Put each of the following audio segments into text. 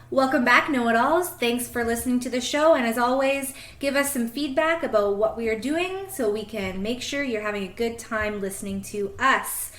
Welcome back, Know It Alls. Thanks for listening to the show. And as always, give us some feedback about what we are doing so we can make sure you're having a good time listening to us.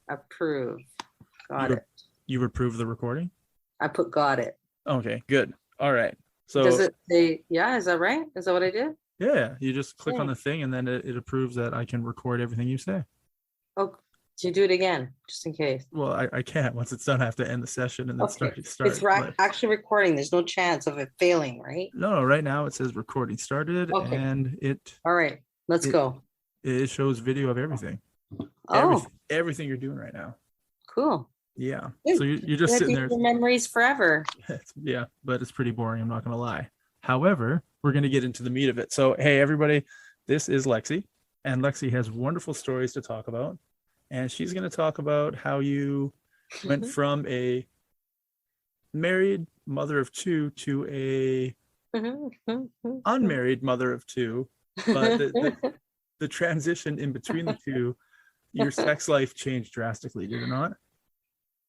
Approve. Got You it. you approve the recording? I put got it. Okay, good. All right. Does So it say, yeah, is that right? Is that what I did? yeah, you just click on Yeah. the thing and then it approves that I can record everything you say. Oh, do you do it again, just in case? Well, I can't. Once it's done, I have to end the session and then Okay. start. It's But actually recording. There's no chance of it failing, right? no, right now it says recording started Okay. and All right. Let's go. it shows video of everything. Oh, Everything you're doing right now. cool. Yeah. Good. So you're just Gonna sitting be there. your memories forever. Yeah, but it's pretty boring. I'm not going to lie. However, we're going to get into the meat of it. So, hey, everybody, this is Lexi, and Lexi has wonderful stories to talk about. And she's going to talk about how you went from a married mother of two to a unmarried mother of two. But the transition in between the two, your sex life changed drastically, did it not?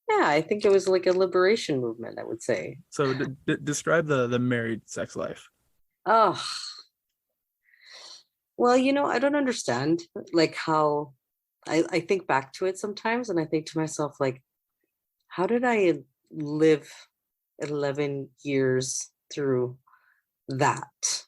Yeah, I think it was like a liberation movement, I would say. So describe the married sex life. Oh, well, I don't understand like how I think back to it sometimes and I think to myself, like, how did I live 11 years through that?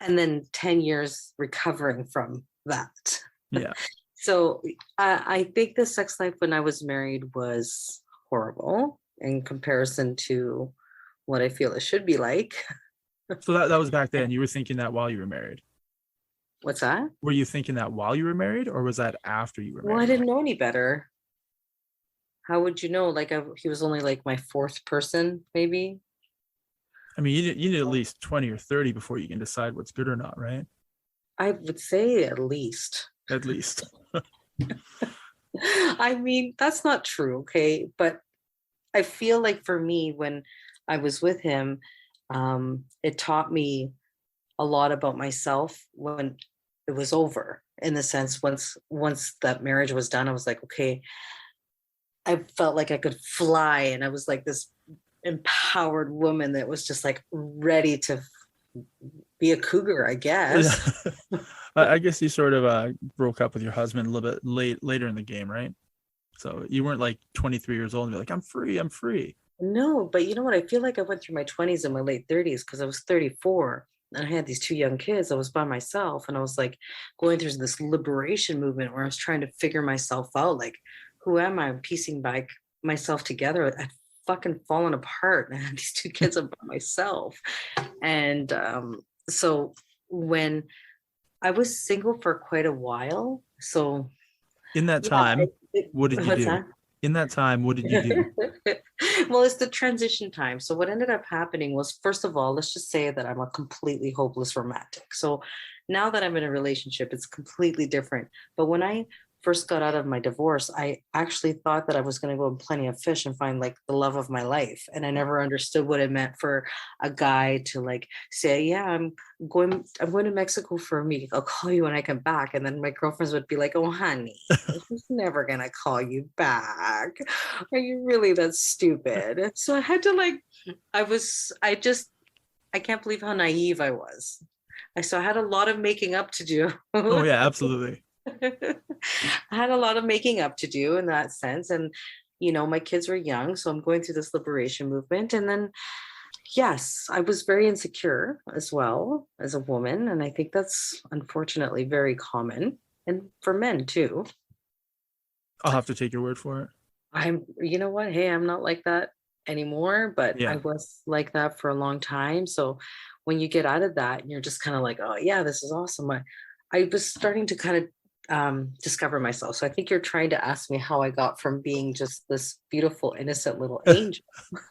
And then 10 years recovering from that. Yeah. So I think the sex life when I was married was horrible in comparison to what I feel it should be like. So that was back then. You were thinking that while you were married. What's that? Were you thinking that while you were married, or was that after you were Well, I married? didn't know any better. How would you know? Like he was only like my fourth person, maybe. I mean, you need at least 20 or 30 before you can decide what's good or not, right? I would say at least. At least. I mean, that's not true, okay? But I feel like for me, when I was with him, it taught me a lot about myself when it was over. In the sense, once that marriage was done, I was like, okay, I felt like I could fly, and I was like this empowered woman that was just like ready to be a cougar, I guess. I guess you sort of broke up with your husband a little bit later in the game, right? So you weren't like 23 years old and be like, I'm free. No, but you know what? I feel like I went through my 20s and my late 30s because I was 34 and I had these two young kids. I was by myself and I was like going through this liberation movement where I was trying to figure myself out. Like, who am I? I'm piecing back myself together. I'd fucking fallen apart and I had these two kids by myself. And so when I was single for quite a while, so In that yeah, time, what did you what's do? that? In that time, what did you do? Well, it's the transition time. So what ended up happening was, first of all, let's just say that I'm a completely hopeless romantic. So now that I'm in a relationship, it's completely different. But when I first got out of my divorce, I actually thought that I was going to go in Plenty of Fish and find like the love of my life. And I never understood what it meant for a guy to like say, yeah, I'm going to Mexico for a meeting. I'll call you when I come back. And then my girlfriends would be like, oh, honey, he's never going to call you back. Are you really that stupid? So I had to like, I can't believe how naive I was. So I had a lot of making up to do. Oh yeah, absolutely. I had a lot of making up to do in that sense. And, my kids were young. So I'm going through this liberation movement. And then, yes, I was very insecure as well as a woman. And I think that's unfortunately very common. And for men too. I'll have to take your word for it. You know what? Hey, I'm not like that anymore, but Yeah. I was like that for a long time. So when you get out of that, you're just kind of like, oh, yeah, this is awesome. I was starting to kind of discover myself. So I think you're trying to ask me how I got from being just this beautiful, innocent little angel.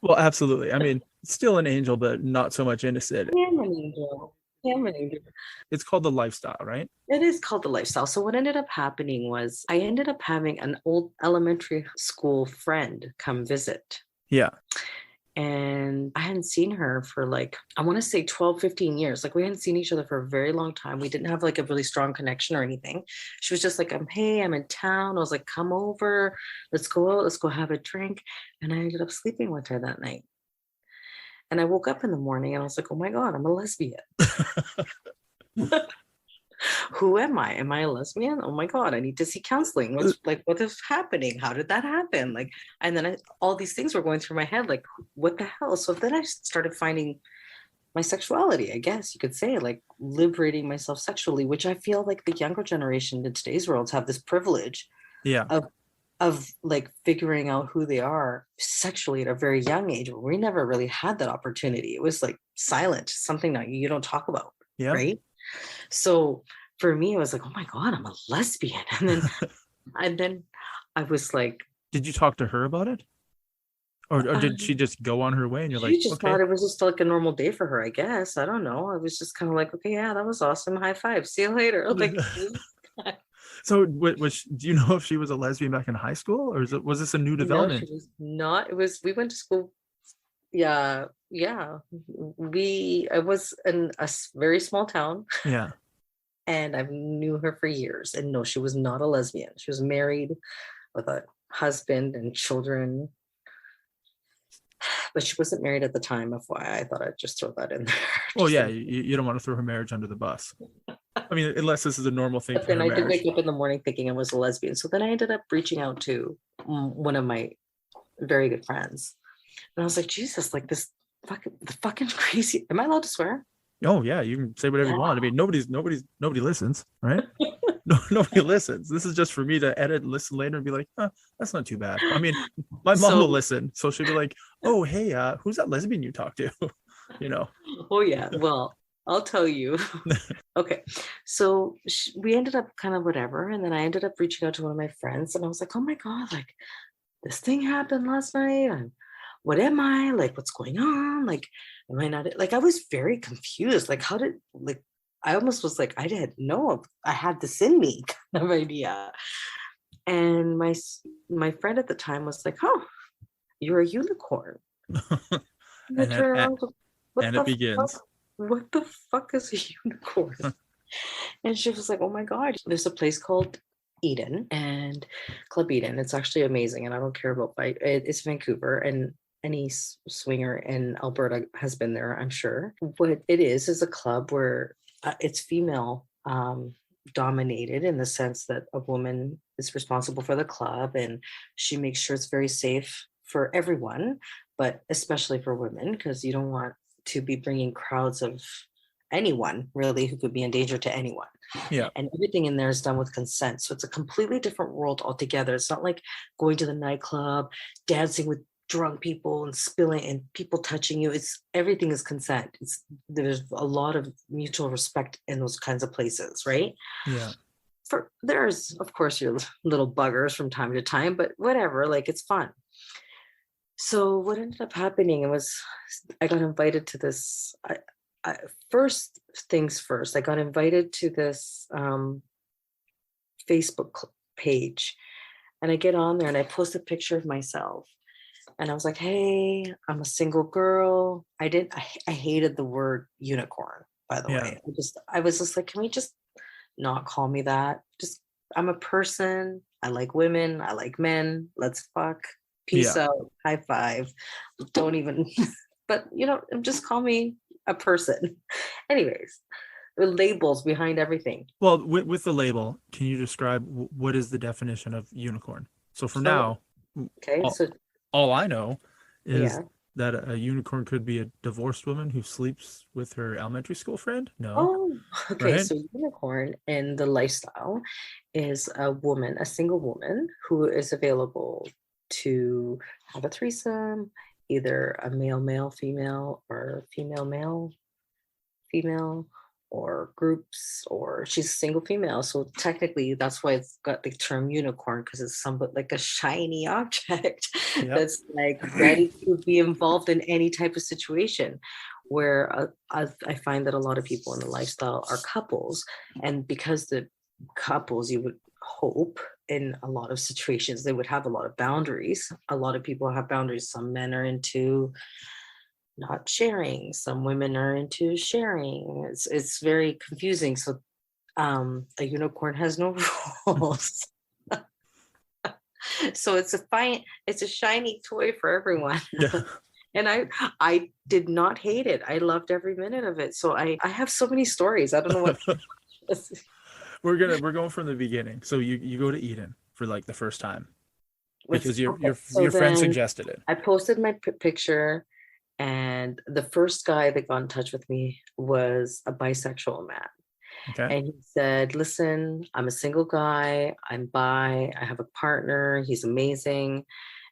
Well, absolutely. I mean, still an angel, but not so much innocent. I am an angel. I am an angel. It's called the lifestyle, right? It is called the lifestyle. So what ended up happening was I ended up having an old elementary school friend come visit. Yeah. And I hadn't seen her for like, I want to say 12, 15 years. Like we hadn't seen each other for a very long time. We didn't have like a really strong connection or anything. She was just like, hey, I'm in town. I was like, come over. Let's go out. Let's go have a drink. And I ended up sleeping with her that night. And I woke up in the morning and I was like, oh my God, I'm a lesbian. Who am I? Am I a lesbian? Oh my God, I need to see counseling. What is happening? How did that happen? Like, and then all these things were going through my head, like, what the hell? So then I started finding my sexuality, I guess you could say, like liberating myself sexually, which I feel like the younger generation in today's world have this privilege Yeah. of like figuring out who they are sexually at a very young age. We never really had that opportunity. It was like silent, something that you don't talk about. Yeah. Right. So for me, it was like, oh my God, I'm a lesbian. And then I was like, did you talk to her about it? Or did she just go on her way and you're like, she just thought it was just like a normal day for her, I guess. I don't know. I was just kind of like, okay, yeah, that was awesome. High five. See you later. Like, so do you know if she was a lesbian back in high school, or was this a new development? No, she was not. We went to school. Yeah. I was in a very small town. Yeah. And I knew her for years. And no, she was not a lesbian. She was married with a husband and children. But she wasn't married at the time, FYI. I thought I'd just throw that in there. Well, yeah, you don't want to throw her marriage under the bus. I mean, unless this is a normal thing. But then I did wake up in the morning thinking I was a lesbian. So then I ended up reaching out to one of my very good friends. And I was like, Jesus, like this fucking crazy. Am I allowed to swear? Oh yeah, you can say whatever you want. I mean, nobody listens, right? No, nobody listens. This is just for me to edit and listen later and be like, that's not too bad. I mean, my mom will listen, so she'll be like, oh hey, who's that lesbian you talked to? You know. Oh yeah, well, I'll tell you. Okay, so we ended up kind of whatever, and then I ended up reaching out to one of my friends, and I was like, oh my God, like this thing happened last night, and what am I? Like, what's going on? Like, am I not? Like, I was very confused. Like, how did, like, I almost was like, I didn't know I had this in me kind of idea. And my friend at the time was like, oh, you're a unicorn. and it begins. What the fuck is a unicorn? And she was like, oh my God, there's a place called Eden and Club Eden. It's actually amazing. And I don't care about fight. It's Vancouver, and any swinger in Alberta has been there, I'm sure. What it is a club where it's female dominated, in the sense that a woman is responsible for the club and she makes sure it's very safe for everyone, but especially for women, because you don't want to be bringing crowds of anyone really who could be in danger to anyone. Yeah. And everything in there is done with consent. So it's a completely different world altogether. It's not like going to the nightclub, dancing with drunk people and spilling and people touching you. Everything is consent. There's a lot of mutual respect in those kinds of places, right? Yeah. There's of course your little buggers from time to time, but whatever, like it's fun. So what ended up happening was I got invited to this. First things first, I got invited to this Facebook page, and I get on there and I post a picture of myself. And I was like, hey, I'm a single girl. I hated the word unicorn, by the way. I was just like, can we just not call me that? Just, I'm a person. I like women. I like men. Let's fuck. Peace out. High five. Don't even, but just call me a person. Anyways, the labels behind everything. Well, with the label, can you describe what is the definition of unicorn? So now, okay, all I know is that a unicorn could be a divorced woman who sleeps with her elementary school friend. No. Oh, okay. Right? So unicorn in the lifestyle is a single woman who is available to have a threesome, either a male, female, or female, male, female, or groups, or she's a single female. So technically that's why it's got the term unicorn, because it's somewhat like a shiny object that's like ready to be involved in any type of situation. Where I find that a lot of people in the lifestyle are couples, and because the couples, you would hope in a lot of situations they would have a lot of boundaries. A lot of people have boundaries. Some men are into not sharing, some women are into sharing. It's very confusing. So a unicorn has no rules. So it's a shiny toy for everyone. Yeah. And I did not hate it. I loved every minute of it. So I have so many stories. I don't know what. We're going from the beginning. So you go to Eden for like the first time because your friend suggested it. I posted my picture, and the first guy that got in touch with me was a bisexual man. Okay. And he said, listen, I'm a single guy. I'm bi. I have a partner. He's amazing.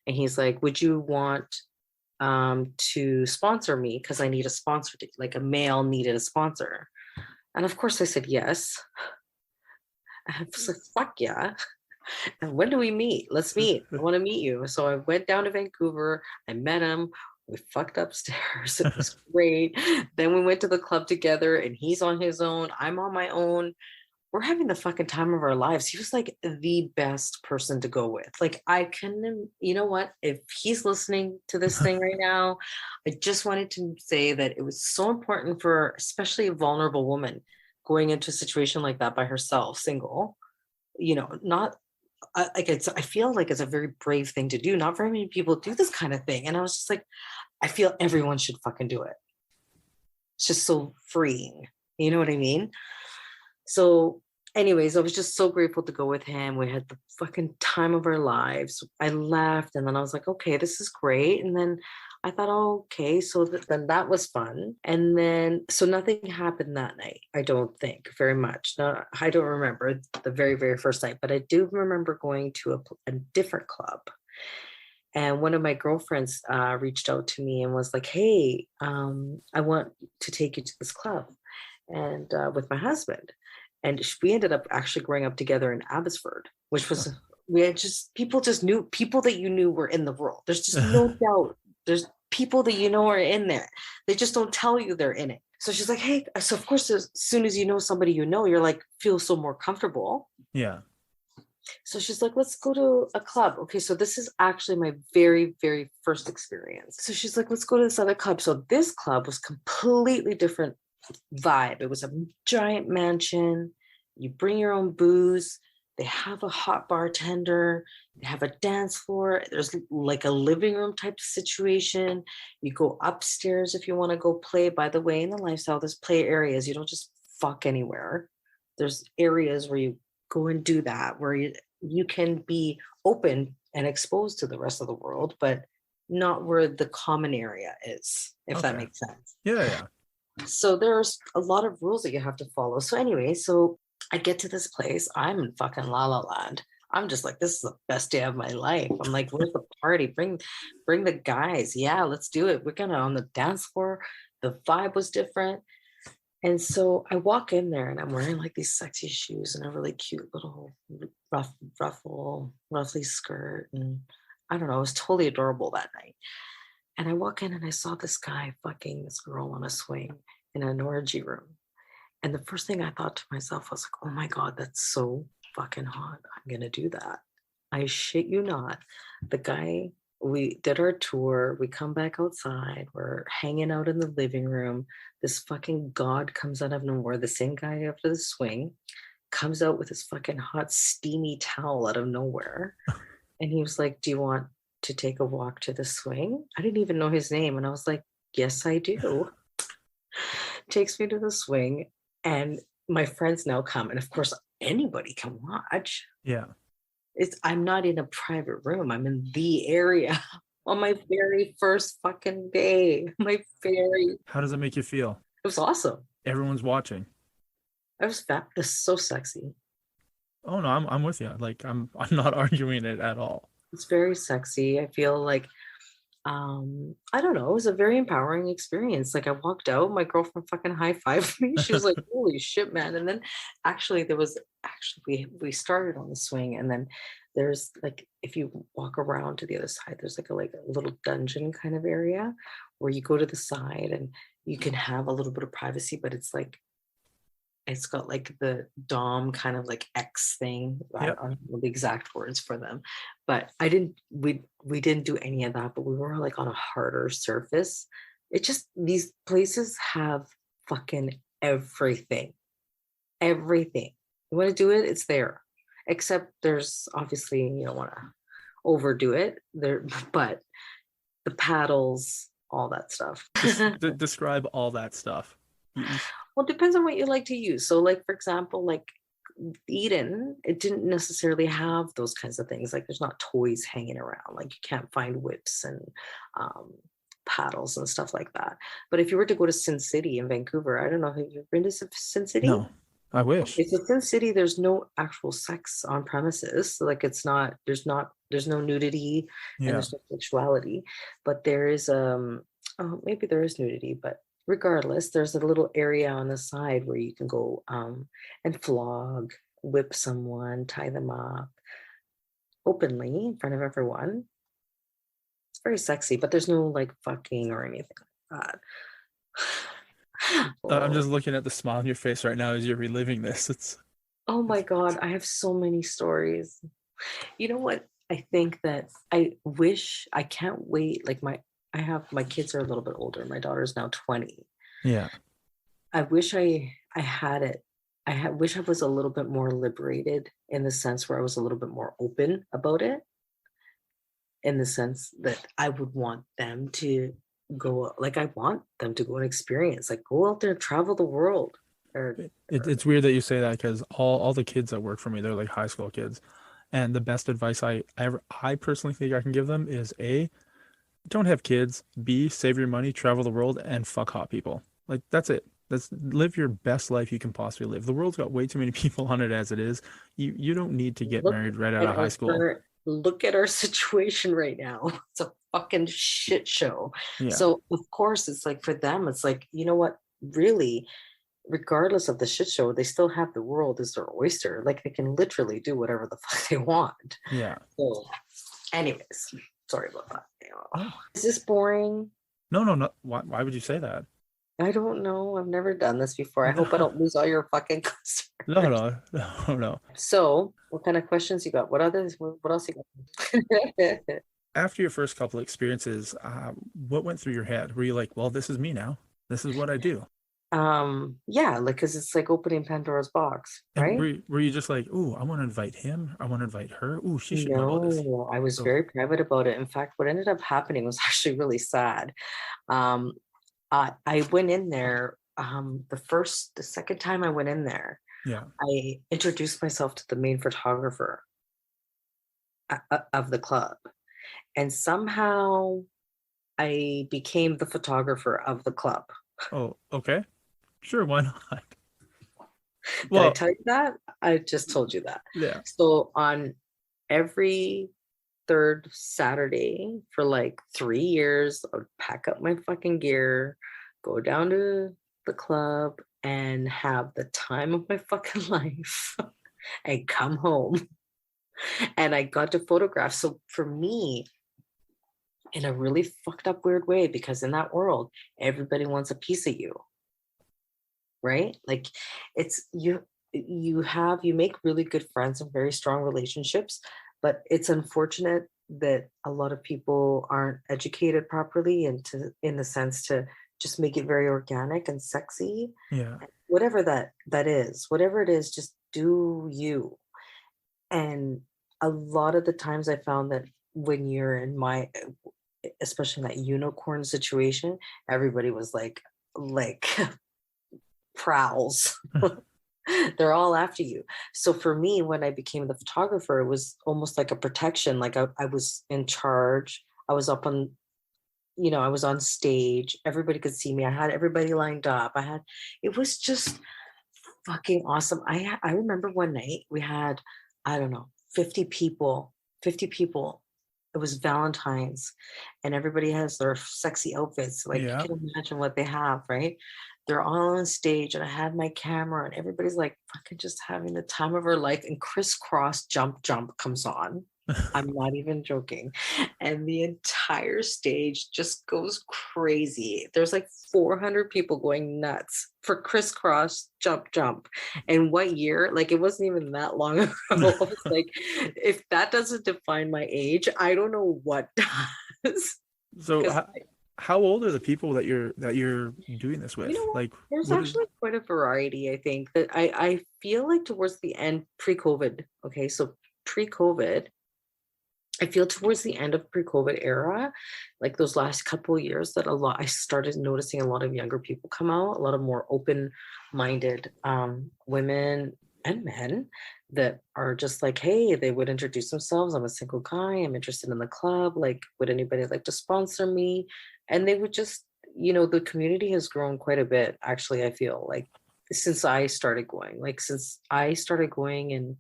And he's like, would you want to sponsor me? Because I need a sponsor, like a male needed a sponsor. And of course I said yes. I was like, fuck yeah. And when do we meet? Let's meet. I want to meet you. So I went down to Vancouver. I met him. We fucked upstairs. It was great. Then we went to the club together, and he's on his own. I'm on my own. We're having the fucking time of our lives. He was like the best person to go with. Like, I can, you know what? If he's listening to this thing right now, I just wanted to say that it was so important for, especially a vulnerable woman going into a situation like that by herself, single, you know, not like I feel like it's a very brave thing to do. Not very many people do this kind of thing. And I was just like, I feel everyone should fucking do it. It's just so freeing. You know what I mean? So anyways, I was just so grateful to go with him. We had the fucking time of our lives. I left, and then I was like, okay, this is great. And then I thought, oh, okay, so then that was fun. And then, so nothing happened that night, I don't think, very much. No, I don't remember the very, very first night, but I do remember going to a different club. And one of my girlfriends reached out to me and was like, hey, I want to take you to this club, and with my husband. And we ended up actually growing up together in Abbotsford, which was, we had just, people just knew, people that you knew were in the world. There's just no doubt. There's people that you know are in there. They just don't tell you they're in it. So she's like, hey, so of course, as soon as you know somebody, you know, you're like, feel so more comfortable. Yeah. So she's like, let's go to a club. Okay, so this is actually my very, very first experience. So she's like, let's go to this other club. So this club was completely different vibe. It was a giant mansion. You bring your own booze. They have a hot bartender. They have a dance floor. There's like a living room type of situation. You go upstairs if you want to go play. By the way, in the lifestyle, there's play areas. You don't just fuck anywhere. There's areas where you go and do that, where you can be open and exposed to the rest of the world, but not where the common area is, if that makes sense. Yeah. So there's a lot of rules that you have to follow. So anyway, so I get to this place. I'm in fucking La La Land. I'm just like, this is the best day of my life. I'm like, where's the party? Bring the guys. Yeah, let's do it. We're gonna on the dance floor. The vibe was different. And so I walk in there, and I'm wearing like these sexy shoes and a really cute little ruffly skirt. And I don't know, it was totally adorable that night. And I walk in, and I saw this guy fucking this girl on a swing in an orgy room. And the first thing I thought to myself was like, oh my God, that's so fucking hot. I'm going to do that. I shit you not. The guy, we did our tour. We come back outside. We're hanging out in the living room. This fucking god comes out of nowhere. The same guy after the swing comes out with this fucking hot, steamy towel out of nowhere. And he was like, do you want to take a walk to the swing? I didn't even know his name. And I was like, yes, I do. Takes me to the swing, and my friends now come. And of course, anybody can watch. Yeah. I'm not in a private room. I'm in the area on my very first fucking day. How does it make you feel? It was awesome. Everyone's watching. I was fat. It was so sexy. Oh no, I'm with you. Like I'm not arguing it at all. It's very sexy. I feel like I don't know, it was a very empowering experience. Like I walked out, my girlfriend fucking high-fived me. She was like, holy shit, man. And then actually there was actually we started on the swing, and then there's like if you walk around to the other side, there's like a little dungeon kind of area where you go to the side and you can have a little bit of privacy, but it's got like the dom kind of like X thing. Yep. I don't know the exact words for them, but we didn't do any of that, but we were like on a harder surface. It just these places have fucking everything. Everything. You want to do it, it's there. Except there's obviously you don't want to overdo it. There, but the paddles, all that stuff. Describe all that stuff. Well, it depends on what you like to use. So, like for example, like Eden, it didn't necessarily have those kinds of things. Like there's not toys hanging around. Like you can't find whips and um, paddles and stuff like that. But if you were to go to Sin City in Vancouver, I don't know, have you been to Sin City? No, I wish. Okay, so Sin City, there's no actual sex on premises. So, like it's not, there's no nudity and Yeah. there's no sexuality, but there is oh, maybe there is nudity, but regardless, there's a little area on the side where you can go and flog, whip someone, tie them up openly in front of everyone. It's very sexy, but there's no like fucking or anything like that. I'm just looking at the smile on your face right now as you're reliving this. It's Oh my God, I have so many stories. You know what? I think that I wish I can't wait. Like my kids are a little bit older. My daughter's now 20. yeah. I wish I had it. Wish I was a little bit more liberated in the sense where I was a little bit more open about it. In the sense that I would want them to go, like I want them to go and experience, like go out there, travel the world. Or It's weird that you say that because all the kids that work for me, they're like high school kids. And the best advice I personally think I can give them is A, don't have kids, B, save your money, travel the world, and fuck hot people. Like that's it. Live your best life you can possibly live. The world's got way too many people on it as it is. You don't need to get look married right out at of high our school. look at our situation right now. It's a fucking shit show. Yeah. So of course it's like for them, it's like, you know what, really, regardless of the shit show, they still have the world as their oyster. Like they can literally do whatever the fuck they want. Yeah. So anyways, sorry about that. Oh. Is this boring? No. Why would you say that? I don't know. I've never done this before. I hope I don't lose all your fucking customers. No. So what kind of questions you got? What else you got? After your first couple experiences, what went through your head? Were you like, well, this is me now. This is what I do. Yeah, like because it's like opening Pandora's box, right? And were you just like, oh, I want to invite him, I want to invite her, oh, she should know about this? No, I was So very private about it. In fact, what ended up happening was actually really sad. Um, I went in there, the second time I went in there, yeah. I introduced myself to the main photographer of the club, and somehow I became the photographer of the club. Oh, okay. Sure, why not? Did I Well, tell you that? I just told you that. yeah. So on every third Saturday for like 3 years, I would pack up my fucking gear, go down to the club, and have the time of my fucking life and come home. And I got to photograph. So for me, in a really fucked up weird way, because in that world, everybody wants a piece of you, right? Like it's you make really good friends and very strong relationships, but it's unfortunate that a lot of people aren't educated properly in the sense to just make it very organic and sexy. Yeah. Whatever that is, whatever it is, just do you. And a lot of the times I found that when you're in especially in that unicorn situation, everybody was like prowls. They're all after you. So for me, when I became the photographer, it was almost like a protection. Like I was in charge. I was up on, I was on stage. Everybody could see me. I had everybody lined up. It was just fucking awesome. I remember one night we had, I don't know, 50 people it was Valentine's, and everybody has their sexy outfits. Like you Yeah. can imagine what they have, right? They're all on stage, and I had my camera, and everybody's like fucking just having the time of her life. And crisscross jump jump comes on. I'm not even joking. And the entire stage just goes crazy. There's like 400 people going nuts for crisscross jump jump. And what year? Like it wasn't even that long ago. I was like, if that doesn't define my age, I don't know what does. So 'Cause how old are the people that you're doing this with? you know what? Like, There's what is? actually quite a variety, I think, that I feel like towards the end, pre-COVID. Okay, so pre-COVID, I feel towards the end of pre-COVID era, like those last couple of years, that a lot I started noticing a lot of younger people come out, a lot of more open-minded women and men that are just like, hey, they would introduce themselves. I'm a single guy. I'm interested in the club. Like, would anybody like to sponsor me? And they would just, the community has grown quite a bit. Actually, I feel like since I started going, and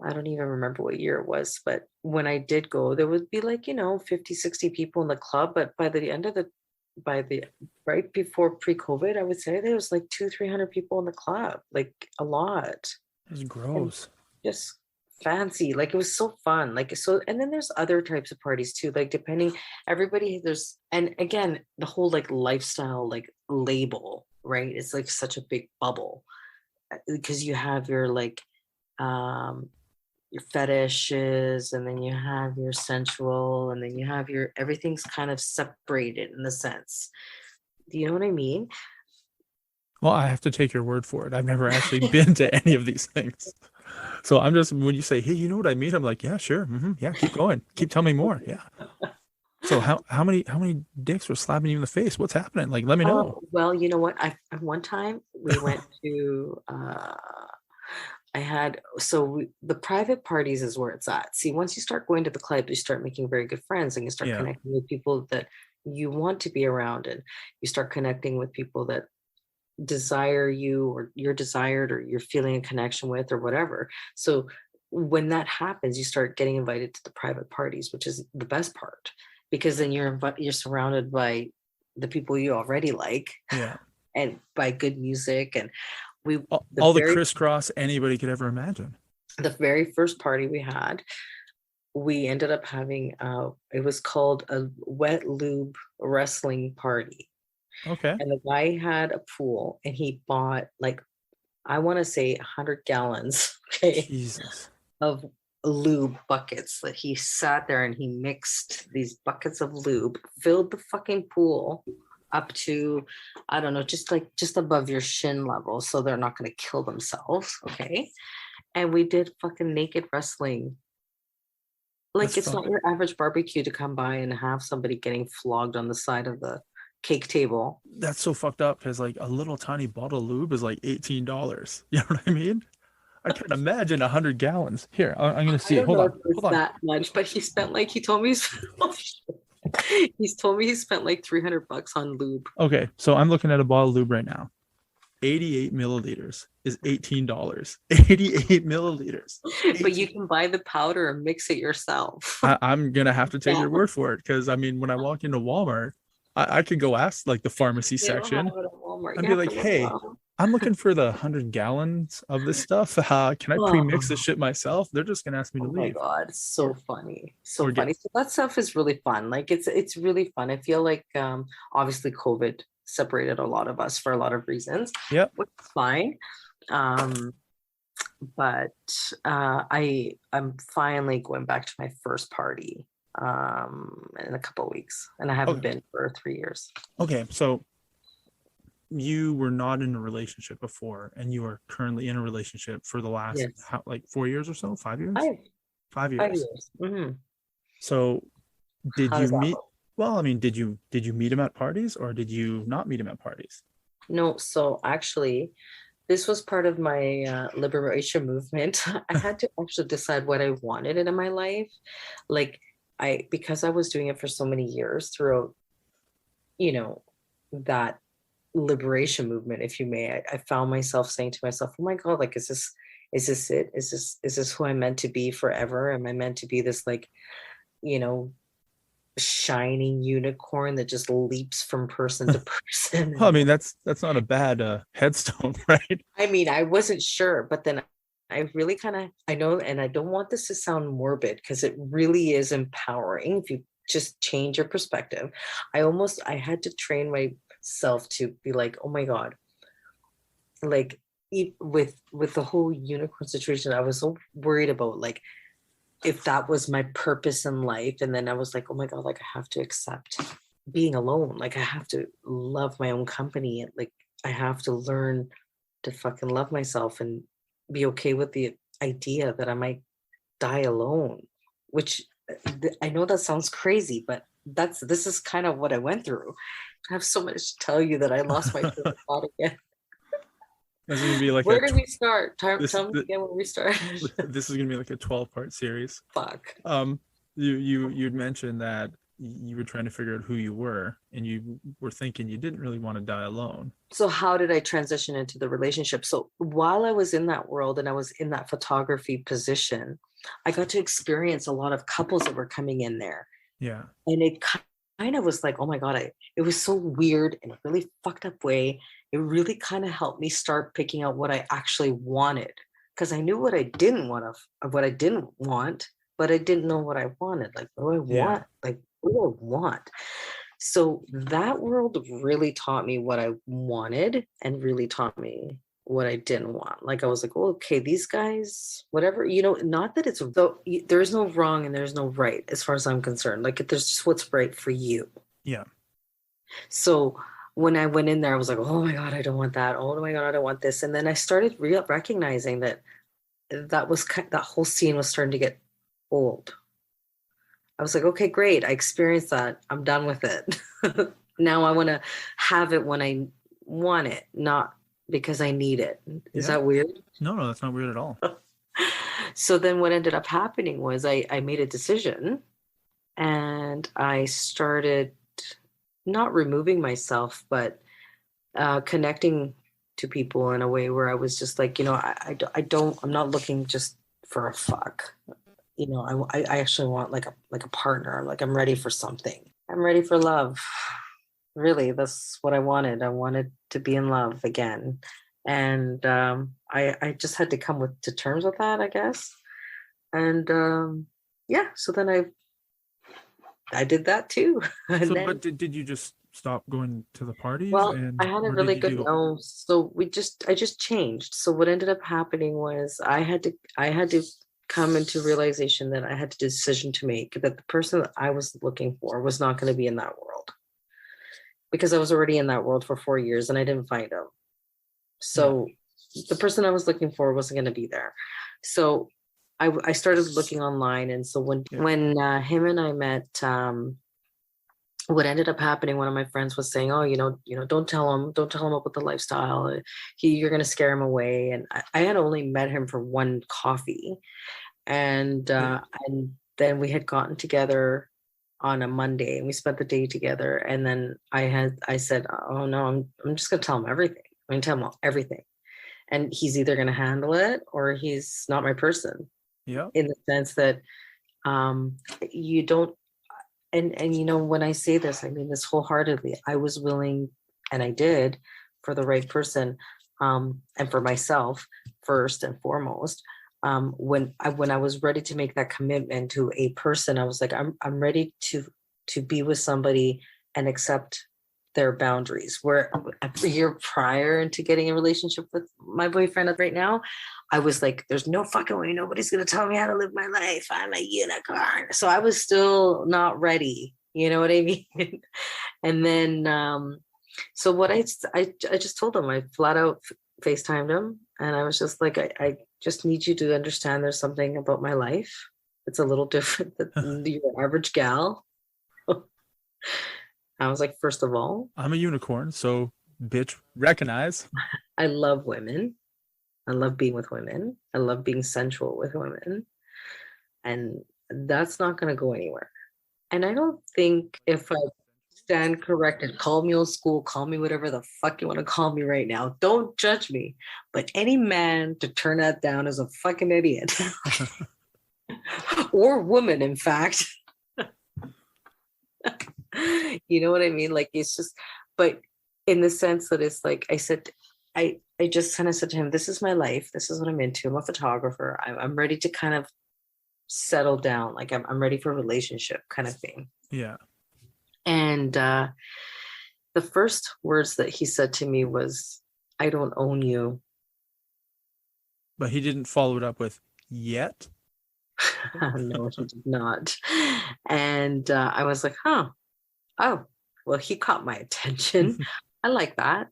I don't even remember what year it was, but when I did go, there would be like, 50, 60 people in the club. But by the end of right before pre-COVID, I would say there was like 300 people in the club, like a lot. It's And gross. just fancy. Like it was so fun. Like, so, and then there's other types of parties too, like depending, and again, the whole like lifestyle, like label, right? It's like such a big bubble because you have um, your fetishes, and then you have your sensual, and then you have your everything's kind of separated in the sense. Do you know what I mean? Well, I have to take your word for it. I've never actually been to any of these things. So I'm just, when you say, hey, you know what I mean? I'm like, yeah, sure. Yeah, keep going. Keep telling me more. Yeah. So how many dicks were slapping you in the face? What's happening? Like, let me know. Well, you know what? One time we went to I had the private parties is where it's at. See, once you start going to the club, you start making very good friends, and you start Yeah. connecting with people that you want to be around, and you start connecting with people that desire you, or you're desired, or you're feeling a connection with, or whatever. So when that happens, you start getting invited to the private parties, which is the best part, because then you're surrounded by the people you already like, Yeah. and by good music. And All the crisscross anybody could ever imagine. the very first party we had, we ended up having it was called a wet lube wrestling party. Okay. And the guy had a pool, and he bought, like, I want to say 100 gallons, okay, Jesus. of lube buckets. That he sat there and he mixed these buckets of lube, filled the fucking pool up to, I don't know, just above your shin level, so they're not going to kill themselves, okay? And we did fucking naked wrestling. Like, That's it's not fun. your average barbecue to come by and have somebody getting flogged on the side of the cake table. That's so fucked up, because like a little tiny bottle of lube is like $18. You know what I mean? I can't imagine 100 gallons. Here, I'm gonna I see it. don't Hold know on. if it's Hold on. that much, but he told me he's told me he spent like $300 on lube. Okay, so I'm looking at a bottle of lube right now. 88 milliliters is $18. 88 milliliters. But you can buy the powder and mix it yourself. I'm gonna have to take Yeah. your word for it, because I mean, when I walk into Walmart, I could go ask like the pharmacy They don't section have it at Walmart. and You be have like, to look hey, it up. I'm looking for the 100 gallons of this stuff. Can I pre-mix this shit myself? They're just gonna ask me to Oh my leave. God, so funny. So Or get- funny. So that stuff is really fun. Like it's really fun. I feel like obviously COVID separated a lot of us for a lot of reasons. Yep. Which is fine. But I'm finally going back to my first party in a couple of weeks, and I haven't been for 3 years. Okay, so you were not in a relationship before, and you are currently in a relationship for the last Yes. like 4 years or so, 5 years? 5 years. 5 years. Mm-hmm. So did How you does that meet? look? Well, I mean, did you meet him at parties, or did you not meet him at parties? No, so actually, this was part of my liberation movement. I had to actually decide what I wanted in my life. Like, because I was doing it for so many years throughout, that liberation movement, if you may, I found myself saying to myself, oh my God, like, is this it? Is this who I'm meant to be forever? Am I meant to be this, like, you know, shining unicorn that just leaps from person to person. Well, I mean, that's not a bad headstone, right? I mean, I wasn't sure, but then I really kind of, I know, and I don't want this to sound morbid because it really is empowering if you just change your perspective. I had to train myself to be like, oh my God, like with the whole unicorn situation, I was so worried about like if that was my purpose in life. And then I was like, oh my God, like I have to accept being alone. Like I have to love my own company. And like I have to learn to fucking love myself and be okay with the idea that I might die alone, which I know that sounds crazy, but this is kind of what I went through. I have so much to tell you that I lost my train of thought again. This is gonna be like where did we start? Tell me again where we started. This is gonna be like a 12-part series. Fuck. You'd mentioned that you were trying to figure out who you were, and you were thinking you didn't really want to die alone. So how did I transition into the relationship? So while I was in that world and I was in that photography position, I got to experience a lot of couples that were coming in there. Yeah. And it kind of was like, oh my God, it was so weird in a really fucked up way. It really kind of helped me start picking out what I actually wanted, because I knew what I didn't want, but I didn't know what I wanted. Like, what do I want? Like, what do I want? So that world really taught me what I wanted and really taught me what I didn't want. Like I was like, oh, okay, these guys, whatever, not that it's there's no wrong and there's no right as far as I'm concerned. Like there's just what's right for you. Yeah. So when I went in there, I was like, oh my God, I don't want that. Oh my God, I don't want this. And then I started recognizing that that whole scene was starting to get old. I was like, okay, great. I experienced that. I'm done with it. Now I want to have it when I want it, not because I need it. Is that weird? No, that's not weird at all. So then what ended up happening was I made a decision and I started not removing myself, but connecting to people in a way where I was just like, I'm not looking just for a fuck. I actually want like a partner. Like I'm ready for something. I'm ready for love. Really, that's what I wanted. I wanted to be in love again. And I just had to come to terms with that, I guess. And so then I did that too. But did you just stop going to the parties? Well, I had a really good no. So I just changed. So what ended up happening was I had to come into realization that I had a decision to make, that the person that I was looking for was not going to be in that world, because I was already in that world for 4 years and I didn't find him. So the person I was looking for wasn't going to be there. So I started looking online. And so when him and I met, what ended up happening, one of my friends was saying, oh, don't tell him about the lifestyle. You're going to scare him away. And I had only met him for one coffee. And then we had gotten together on a Monday and we spent the day together. And then I said, oh no, I'm just going to tell him everything. I'm going to tell him everything. And he's either going to handle it or he's not my person. Yeah. In the sense that you don't, and when I say this, I mean this wholeheartedly. I was willing, and I did, for the right person, and for myself first and foremost. When I was ready to make that commitment to a person, I was like, I'm ready to be with somebody and accept their boundaries. Where a year prior to getting a relationship with my boyfriend right now, I was like, there's no fucking way nobody's going to tell me how to live my life. I'm a unicorn. So I was still not ready. You know what I mean? And then, so what I just told him, I flat out FaceTimed him. And I was just like, I just need you to understand there's something about my life. It's a little different than your average gal. I was like, first of all, I'm a unicorn. So bitch, recognize. I love women. I love being with women. I love being sensual with women. And that's not going to go anywhere. And I don't think, if I stand corrected, call me old school, call me whatever the fuck you want to call me right now. Don't judge me. But any man to turn that down is a fucking idiot. Or woman, in fact. You know what I mean? Like, it's just, but in the sense that it's like I said, I just kind of said to him, this is my life. This is what I'm into. I'm a photographer. I'm ready to kind of settle down. Like I'm ready for a relationship kind of thing. Yeah. And the first words that he said to me was, I don't own you. But he didn't follow it up with yet. No, he did not. And I was like, oh, well, he caught my attention. I like that.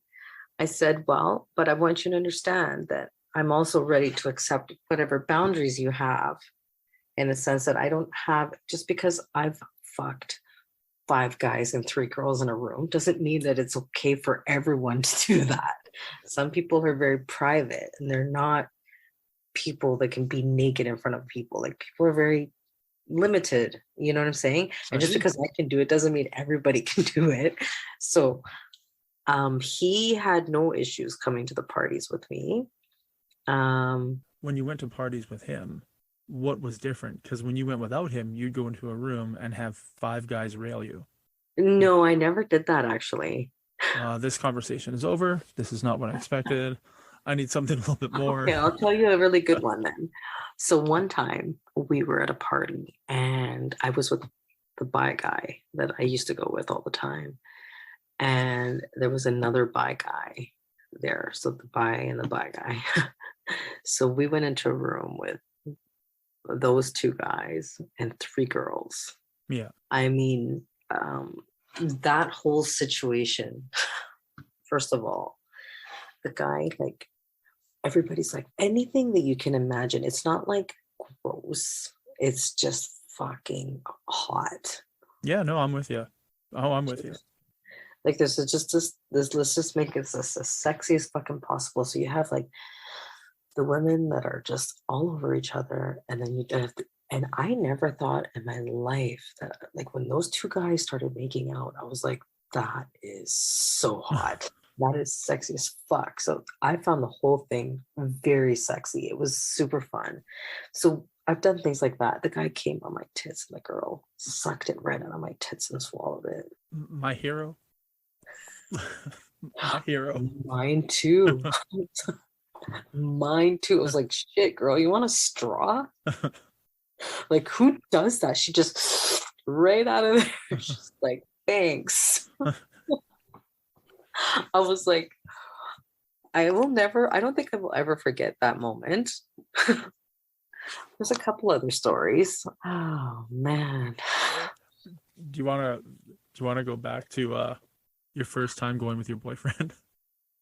I said, well, but I want you to understand that I'm also ready to accept whatever boundaries you have, in the sense that I don't have, just because I've fucked 5 guys and 3 girls in a room doesn't mean that it's okay for everyone to do that. Some people are very private and they're not people that can be naked in front of people. Like, people are very limited, you know what I'm saying? And just because I can do it doesn't mean everybody can do it. So he had no issues coming to the parties with me. When you went to parties with him, what was different? Because when you went without him, you'd go into a room and have 5 guys rail you. No, I never did that, actually. This conversation is over. This is not what I expected. I need something a little bit more. Okay, I'll tell you a really good one then. So one time we were at a party and I was with the bi guy that I used to go with all the time. And there was another bi guy there. So the bi and the bi guy. So we went into a room with those 2 guys and 3 girls. Yeah. I mean, that whole situation, first of all, the guy, like, everybody's like, anything that you can imagine. It's not like gross. It's just fucking hot. Yeah, no, I'm with you. Oh, I'm with you. Like, this is just this, let's just make it as sexy as fucking possible. So you have like the women that are just all over each other, and then you have and I never thought in my life that, like, when those 2 guys started making out, I was like, that is so hot. That is sexy as fuck. So I found the whole thing very sexy. It was super fun. So I've done things like that. The guy came on my tits and the girl sucked it right out of my tits and swallowed it. My hero. My hero. Mine too. Mine too. I was like, shit, girl, you want a straw? Like, who does that? She just right out of there. She's like, thanks. I was like, I don't think I will ever forget that moment. There's a couple other stories. Oh man. Do you want to go back to your first time going with your boyfriend?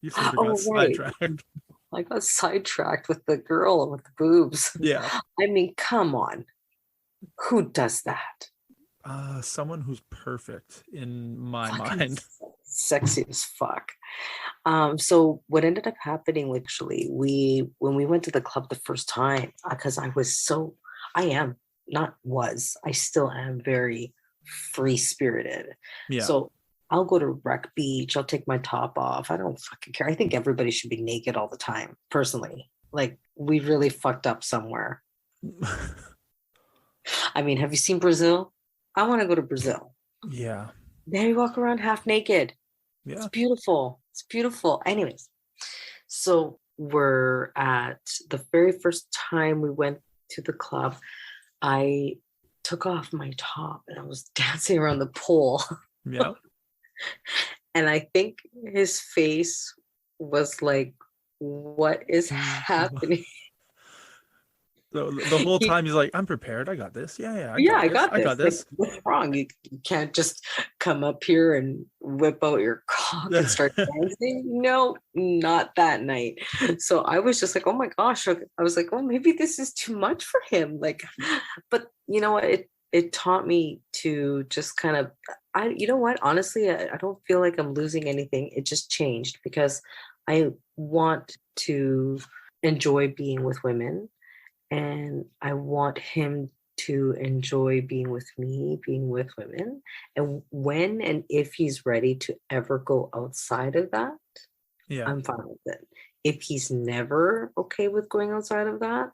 You said you got sidetracked. I got sidetracked with the girl with the boobs. Yeah. I mean, come on. Who does that? Someone who's perfect in my Fucking mind. Sexy as fuck. So what ended up happening, actually, when we went to the club the first time, because I still am very free spirited. Yeah. So I'll go to Wreck Beach. I'll take my top off. I don't fucking care. I think everybody should be naked all the time, personally. Like, we really fucked up somewhere. I mean, have you seen Brazil? I want to go to Brazil. Yeah. There you walk around half naked. Yeah. It's beautiful. It's beautiful. Anyways, so we're at the very first time we went to the club, I took off my top and I was dancing around the pole. Yeah. And I think his face was like, what is happening? The whole time he's like, I'm prepared. I got this. Yeah. I got this. This. Like, what's wrong? You can't just come up here and whip out your cock and start dancing. No, not that night. So I was just like, oh my gosh. I was like, oh, maybe this is too much for him. Like, but you know what? It taught me to just kind of, you know what? Honestly, I don't feel like I'm losing anything. It just changed because I want to enjoy being with women. And I want him to enjoy being with me, being with women. And when and if he's ready to ever go outside of that, yeah, I'm fine with it. If he's never okay with going outside of that,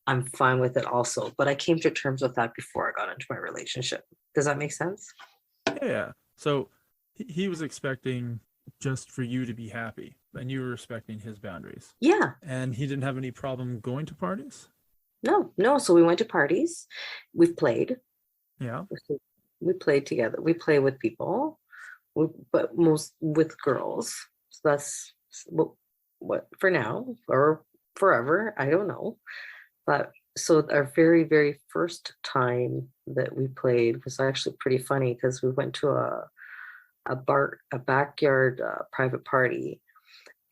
I'm fine with it also. But I came to terms with that before I got into my relationship. Does that make sense? Yeah. So he was expecting just for you to be happy, and you were respecting his boundaries. Yeah. And he didn't have any problem going to parties? No. So we went to parties. We've played. Yeah. We played together. We play with people, but most with girls. So that's what for now or forever. I don't know. But so our very, very first time that we played was actually pretty funny because we went to a backyard private party.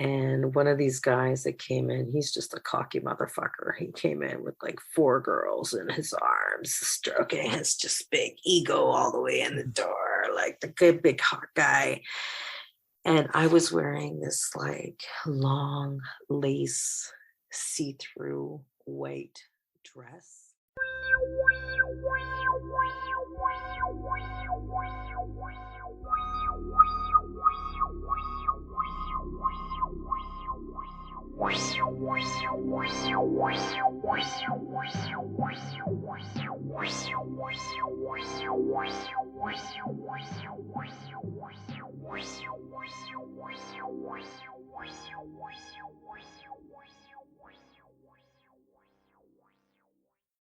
And one of these guys that came in, he's just a cocky motherfucker. He came in with like 4 girls in his arms, stroking his just big ego all the way in the door, like the good big hot guy. And I was wearing this like long lace see-through white dress.